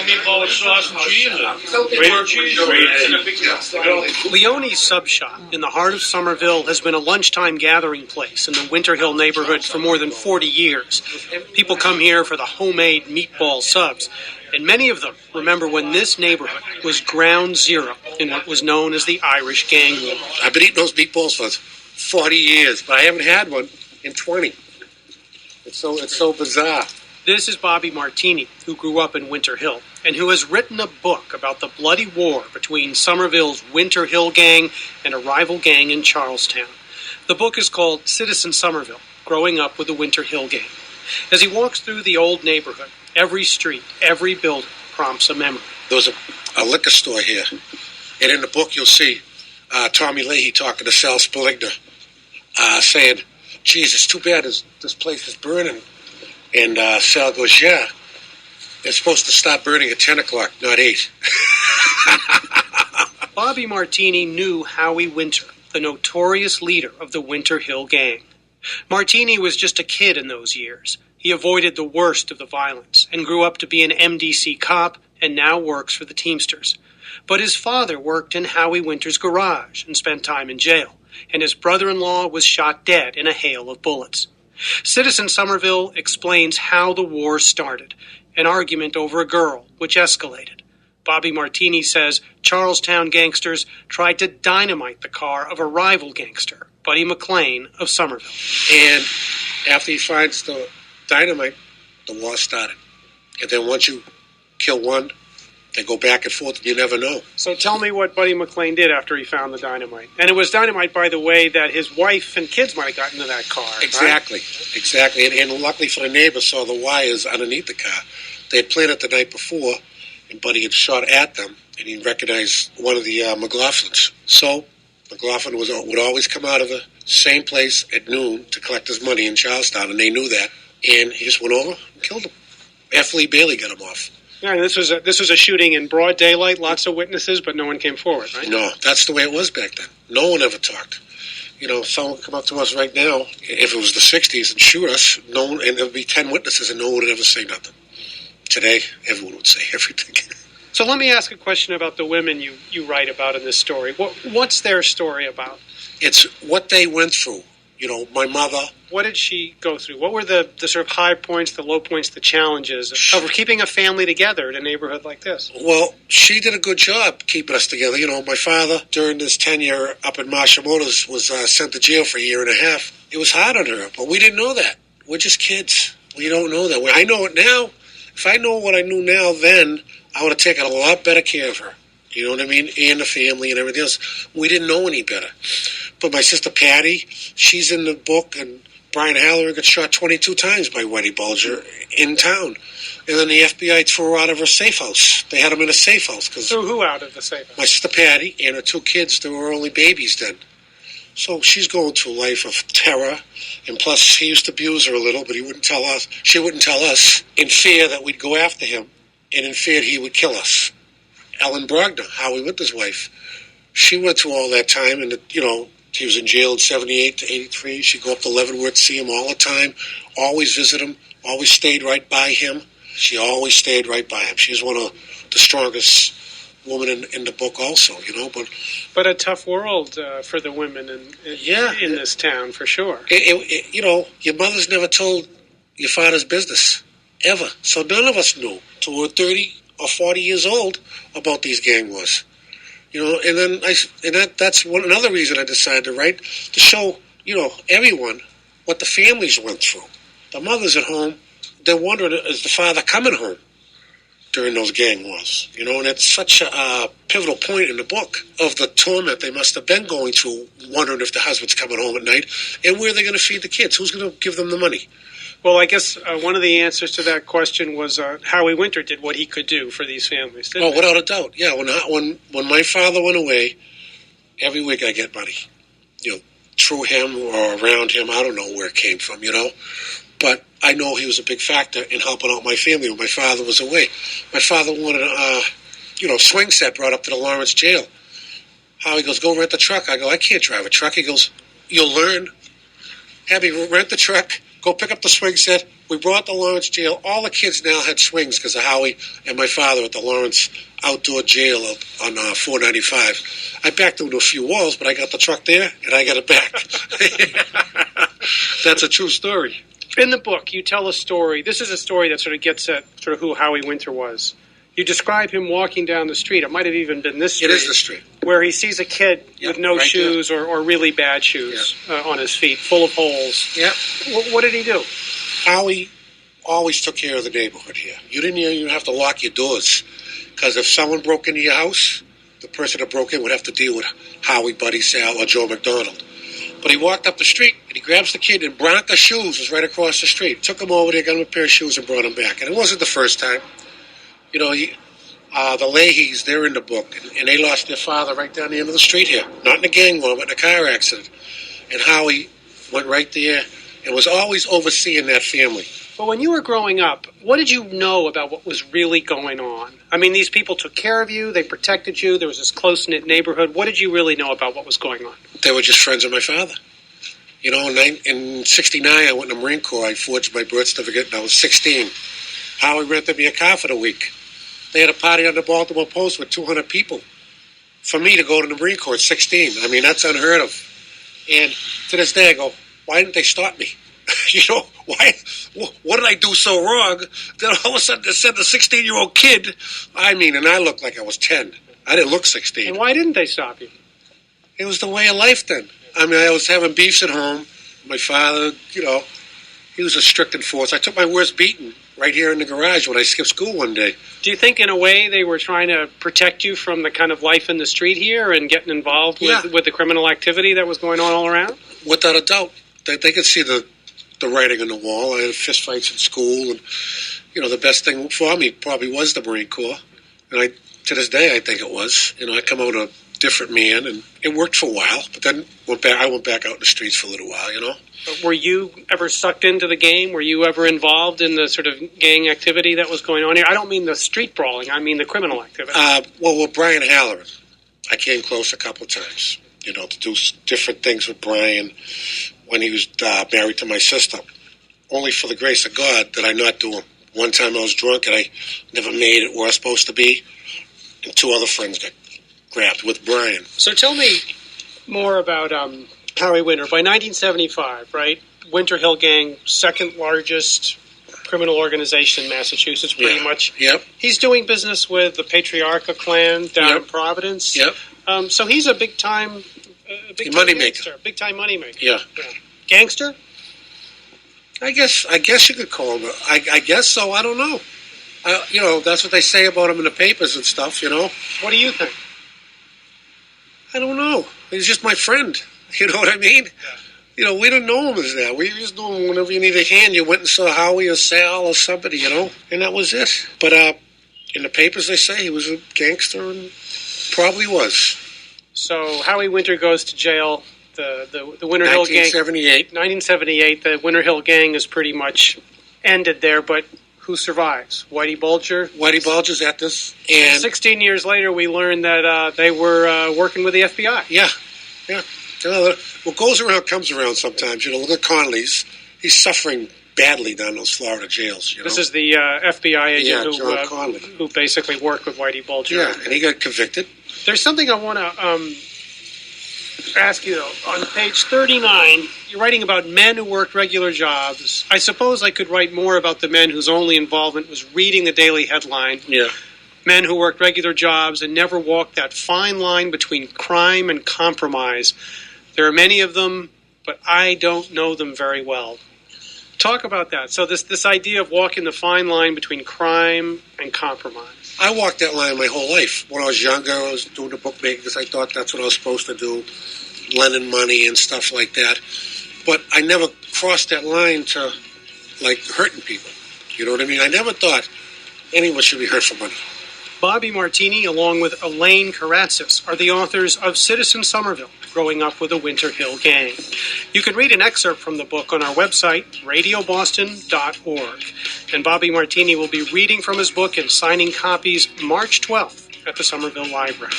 meatball with sauce and cheese. Grated cheese. Leone's Sub Shop in the heart of Somerville has been a lunchtime gathering place in the Winter Hill neighborhood for more than 40 years. People come here for the homemade meatball subs, and many of them remember when this neighborhood was ground zero in what was known as the Irish Gang War. I've been eating those meatballs for 40 years, but I haven't had one in 20. It's so bizarre. This is Bobby Martini, who grew up in Winter Hill, and who has written a book about the bloody war between Somerville's Winter Hill gang and a rival gang in Charlestown. The book is called Citizen Somerville, Growing Up with the Winter Hill Gang. As he walks through the old neighborhood, every street, every building prompts a memory. There was a liquor store here, and in the book you'll see Tommy Leahy talking to Sal Spoligna, saying, geez, it's too bad this place is burning. And Sal goes, yeah, it's supposed to stop burning at 10 o'clock, not 8. Bobby Martini knew Howie Winter, the notorious leader of the Winter Hill Gang. Martini was just a kid in those years. He avoided the worst of the violence and grew up to be an MDC cop and now works for the Teamsters. But his father worked in Howie Winter's garage and spent time in jail, and his brother-in-law was shot dead in a hail of bullets. Citizen Somerville explains how the war started, an argument over a girl, which escalated. Bobby Martini says Charlestown gangsters tried to dynamite the car of a rival gangster, Buddy McLean of Somerville. And after he finds the dynamite, the war started. And then once you kill one, they go back and forth, and you never know. So tell me what Buddy McLean did after he found the dynamite. And it was dynamite, by the way, that his wife and kids might have gotten into that car. Exactly, right? exactly. And luckily for the neighbors saw the wires underneath the car. They had planned it the night before, and Buddy had shot at them, and he recognized one of the McLaughlins. So McLaughlin would always come out of the same place at noon to collect his money in Charlestown, and they knew that. And he just went over and killed him. F. Lee Bailey got him off. Yeah, this was a shooting in broad daylight, lots of witnesses, but no one came forward, right? No, that's the way it was back then. No one ever talked. You know, someone would come up to us right now, if it was the 60s, and shoot us, and there would be 10 witnesses, and no one would ever say nothing. Today, everyone would say everything. So let me ask a question about the women you write about in this story. What's their story about? It's what they went through. You know, my mother. What did she go through? What were the sort of high points, the low points, the challenges of keeping a family together in a neighborhood like this? Well, she did a good job keeping us together. You know, my father, during his tenure up in Marshall Motors, was sent to jail for a year and a half. It was hard on her, but we didn't know that. We're just kids. We don't know that. I know it now. If I know what I knew now then, I would have taken a lot better care of her. You know what I mean? And the family and everything else. We didn't know any better. But my sister Patty, she's in the book, and Brian Halloran got shot 22 times by Whitey Bulger in town. And then the FBI threw her out of her safe house. They had him in a safe house. Threw who out of the safe house? My sister Patty and her 2 kids. They were only babies then. So she's going through a life of terror. And plus, he used to abuse her a little, but he wouldn't tell us. She wouldn't tell us, in fear that we'd go after him, and in fear he would kill us. Ellen Brogner, Howie Winter's wife, she went through all that time, and, you know, he was in jail in 78 to 83. She'd go up to Leavenworth, see him all the time, always visit him, always stayed right by him. She always stayed right by him. She's one of the strongest women in the book also, you know. But a tough world for the women in this town, for sure. You know, your mother's never told your father's business, ever. So none of us knew till we were 30 or 40 years old about these gang wars. You know, and then that's another reason I decided to write, to show, you know, everyone what the families went through. The mothers at home, they're wondering, is the father coming home during those gang wars? You know, and it's such a pivotal point in the book of the torment they must have been going through, wondering if the husband's coming home at night, and where they're going to feed the kids. Who's going to give them the money? Well, I guess one of the answers to that question was Howie Winter did what he could do for these families, didn't he? Without a doubt. Yeah, when my father went away, every week I get money. You know, through him or around him. I don't know where it came from, you know. But I know he was a big factor in helping out my family when my father was away. My father wanted a swing set brought up to the Lawrence jail. Howie goes, go rent the truck. I go, I can't drive a truck. He goes, you'll learn. Have me rent the truck. Go pick up the swing set. we brought the Lawrence jail. All the kids now had swings because of Howie and my father at the Lawrence outdoor jail on 495. I backed into a few walls, but I got the truck there, and I got it back. That's a true story. In the book, you tell a story. This is a story that sort of gets at sort of who Howie Winter was. You describe him walking down the street. It might have even been this street. It is the street. Where he sees a kid with no right shoes or really bad shoes on his feet, full of holes. Yeah. What did he do? Howie always took care of the neighborhood here. You didn't even have to lock your doors, because if someone broke into your house, the person that broke in would have to deal with Howie, Buddy, Sal, or Joe McDonald. But he walked up the street, and he grabs the kid, and Bronca Shoes was right across the street. Took him over there, got him a pair of shoes, and brought him back. And it wasn't the first time. You know, the Leahys, they're in the book, and they lost their father right down the end of the street here. Not in a gang war, but in a car accident. And Howie went right there and was always overseeing that family. Well, when you were growing up, what did you know about what was really going on? I mean, these people took care of you, they protected you, there was this close-knit neighborhood. What did you really know about what was going on? They were just friends of my father. You know, in 69, I went in the Marine Corps. I forged my birth certificate, and I was 16. Howie rented me a car for the week. They had a party on the Baltimore Post with 200 people for me to go to the Marine Corps at 16. I mean, that's unheard of. And to this day, I go, why didn't they stop me? You know, why? What did I do so wrong that all of a sudden they sent a 16-year-old kid? I mean, and I looked like I was 10. I didn't look 16. And why didn't they stop you? It was the way of life then. I mean, I was having beefs at home. My father, you know, he was a strict enforcer. I took my worst beating right here in the garage when I skipped school one day. Do you think, in a way, they were trying to protect you from the kind of life in the street here and getting involved with the criminal activity that was going on all around? Without a doubt. They could see the writing on the wall. I had fist fights in school, and, you know, the best thing for me probably was the Marine Corps. And to this day, I think it was. You know, I come out a different man, and it worked for a while, but then I went back out in the streets for a little while, you know. Were you ever sucked into the game? Were you ever involved in the sort of gang activity that was going on here? I don't mean the street brawling. I mean the criminal activity. Well, with Brian Halloran, I came close a couple of times, you know, to do different things with Brian when he was married to my sister. Only for the grace of God did I not do them. One time I was drunk and I never made it where I was supposed to be, and two other friends got grabbed with Brian. So tell me more about Howie Winter. By 1975, right? Winter Hill Gang, second largest criminal organization in Massachusetts, pretty much. Yep. He's doing business with the Patriarcha clan down in Providence. Yep. So he's a big-time moneymaker. Big-time moneymaker. Yeah. Gangster? I guess you could call him. I guess so. I don't know. You know, that's what they say about him in the papers and stuff, you know. What do you think? I don't know. He's just my friend. You know what I mean? Yeah. You know, we didn't know him as that. We just knew him whenever you needed a hand. You went and saw Howie or Sal or somebody, you know, and that was it. But in the papers they say he was a gangster, and probably was. So Howie Winter goes to jail. The Winter Hill Gang. 1978. The Winter Hill Gang is pretty much ended there, but who survives? Whitey Bulger? Whitey Bulger's at this. And 16 years later, we learned that they were working with the FBI. Yeah. You know, what goes around comes around sometimes. You know, look at Conley's. He's suffering badly down those Florida jails. You know? This is the FBI agent who basically worked with Whitey Bulger. Yeah, and he got convicted. There's something I want to ask you, though. On page 39, you're writing about men who worked regular jobs. I suppose I could write more about the men whose only involvement was reading the daily headline. Yeah. Men who worked regular jobs and never walked that fine line between crime and compromise. There are many of them, but I don't know them very well. Talk about that. So this idea of walking the fine line between crime and compromise. I walked that line my whole life. When I was younger, I was doing the bookmaking because I thought that's what I was supposed to do, lending money and stuff like that. But I never crossed that line to, like, hurting people. You know what I mean? I never thought anyone should be hurt for money. Bobby Martini, along with Elaine Karatzis, are the authors of Citizen Somerville, Growing Up with a Winter Hill Gang. You can read an excerpt from the book on our website, radioboston.org. And Bobby Martini will be reading from his book and signing copies March 12th at the Somerville Library.